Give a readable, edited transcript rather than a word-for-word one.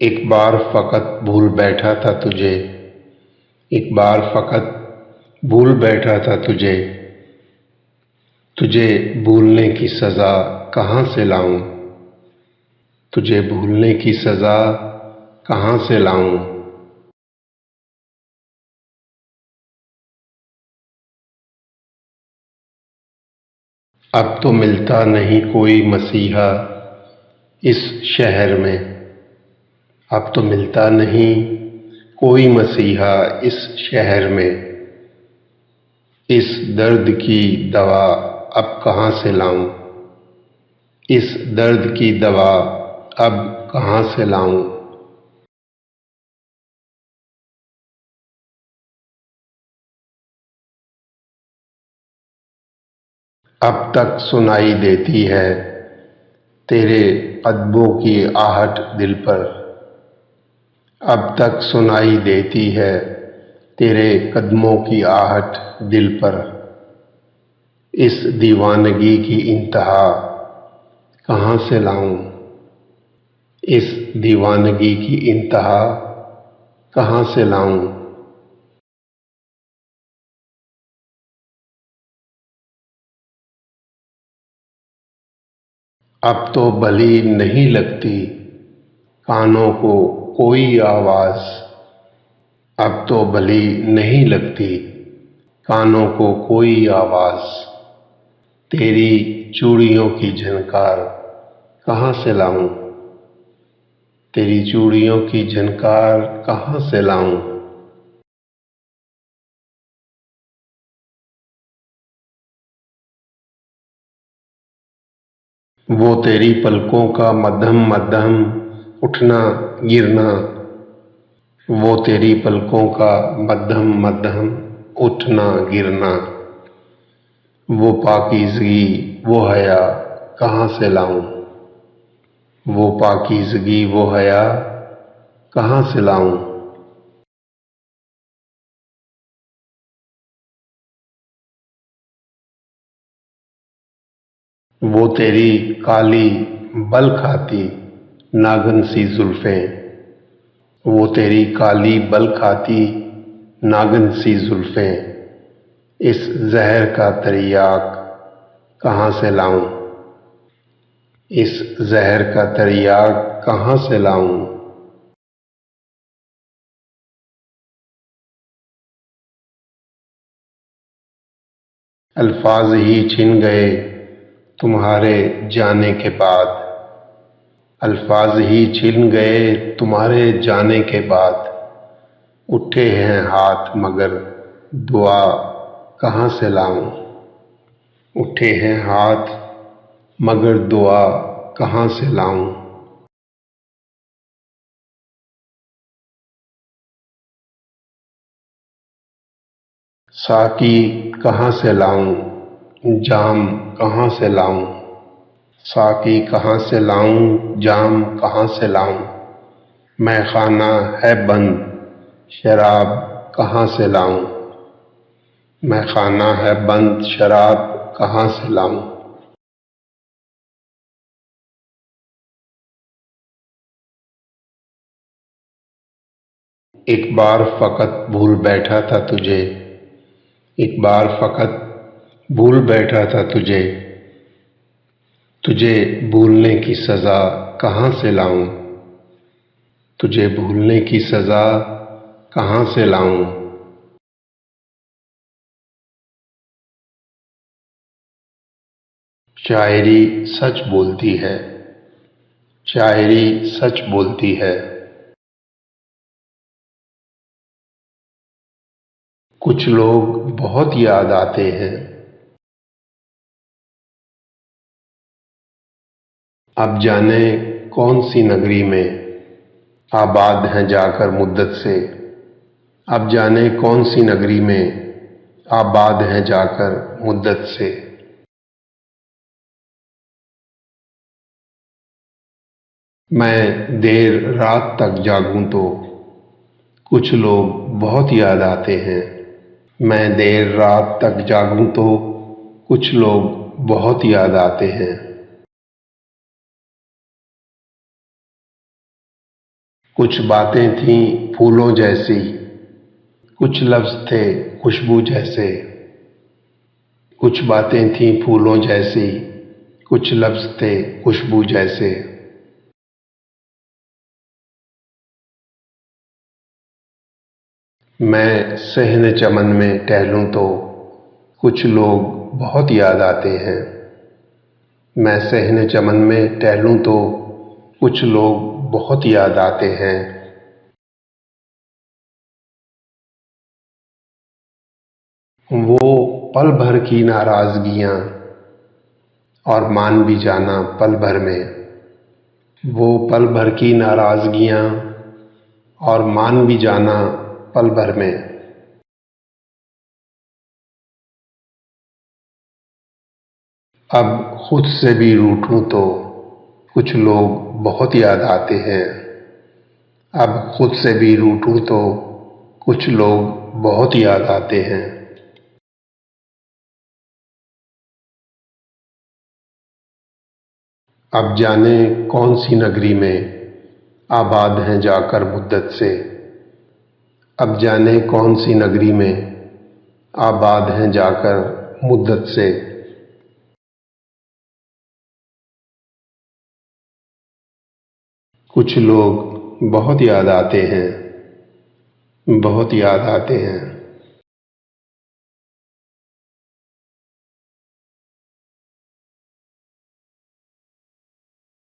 एक बार फकत भूल बैठा था तुझे। एक बार फकत भूल बैठा था तुझे। तुझे भूलने की सज़ा कहाँ से लाऊं। तुझे भूलने की सज़ा कहाँ से लाऊं। अब तो मिलता नहीं कोई मसीहा इस शहर में। अब तो मिलता नहीं कोई मसीहा इस शहर में। इस दर्द की दवा अब कहाँ से लाऊं। इस दर्द की दवा अब कहाँ से लाऊं। अब तक सुनाई देती है तेरे कदमों की आहट दिल पर। अब तक सुनाई देती है तेरे कदमों की आहट दिल पर। इस दीवानगी की इंतहा कहाँ से लाऊं। इस दीवानगी की इंतहा कहाँ से लाऊं। अब तो भली नहीं लगती कानों को कोई आवाज़। अब तो भली नहीं लगती कानों को कोई आवाज़। तेरी चूड़ियों की झनकार कहाँ से लाऊं। तेरी चूड़ियों की झनकार कहाँ से लाऊं। वो तेरी पलकों का मध्यम मध्यम उठना गिरना। वो तेरी पलकों का मध्यम मध्यम उठना गिरना। वो पाकीज़गी वो हया कहाँ से लाऊं। वो पाकीज़गी वो हया कहाँ से लाऊं। वो तेरी काली बल खाती नागन सी जुल्फ़ें। वो तेरी काली बल खाती नागन सी जुल्फ़ें। इस ज़हर का तिर्याक कहाँ से लाऊं। इस ज़हर का तिर्याक कहाँ से लाऊं। अल्फाज ही छिन गए तुम्हारे जाने के बाद। अल्फाज ही छिन गए तुम्हारे जाने के बाद। उठे हैं हाथ मगर दुआ कहाँ से लाऊं। उठे हैं हाथ मगर दुआ कहाँ से लाऊं। साकी कहाँ से लाऊं जाम कहाँ से लाऊं। साकी कहाँ से लाऊं जाम कहाँ से लाऊं। मैं खाना है बंद शराब कहाँ से लाऊं। मैं खाना है बंद शराब कहाँ से लाऊं। एक बार फकत भूल बैठा था तुझे। एक बार फकत भूल बैठा था तुझे। तुझे भूलने की सज़ा कहाँ से लाऊं। तुझे भूलने की सज़ा कहाँ से लाऊं। शायरी सच बोलती है। शायरी सच बोलती है। कुछ लोग बहुत याद आते हैं। अब जाने कौन सी नगरी में आबाद हैं जाकर मुद्दत से। अब जाने कौन सी नगरी में आबाद हैं जाकर मुद्दत से। मैं देर रात तक जागूं तो कुछ लोग बहुत याद आते हैं। मैं देर रात तक जागूं तो कुछ लोग बहुत याद आते हैं। कुछ बातें थीं फूलों जैसी, कुछ लफ्ज़ थे खुशबू जैसे। कुछ बातें थीं फूलों जैसी, कुछ लफ्ज़ थे खुशबू जैसे। मैं सहन चमन में टहलूं तो कुछ लोग बहुत याद आते हैं। मैं सहन चमन में टहलूं तो कुछ लोग बहुत याद आते हैं। वो पल भर की नाराज़गियाँ और मान भी जाना पल भर में। वो पल भर की नाराज़गियाँ और मान भी जाना पल भर में। अब खुद से भी रूठूं तो कुछ लोग बहुत याद आते हैं। अब खुद से भी रूठूं तो कुछ लोग बहुत याद आते हैं। अब जाने कौन सी नगरी में आबाद हैं जाकर मुद्दत से। अब जाने कौन सी नगरी में आबाद हैं जाकर मुद्दत से। कुछ लोग बहुत याद आते हैं, बहुत याद आते हैं।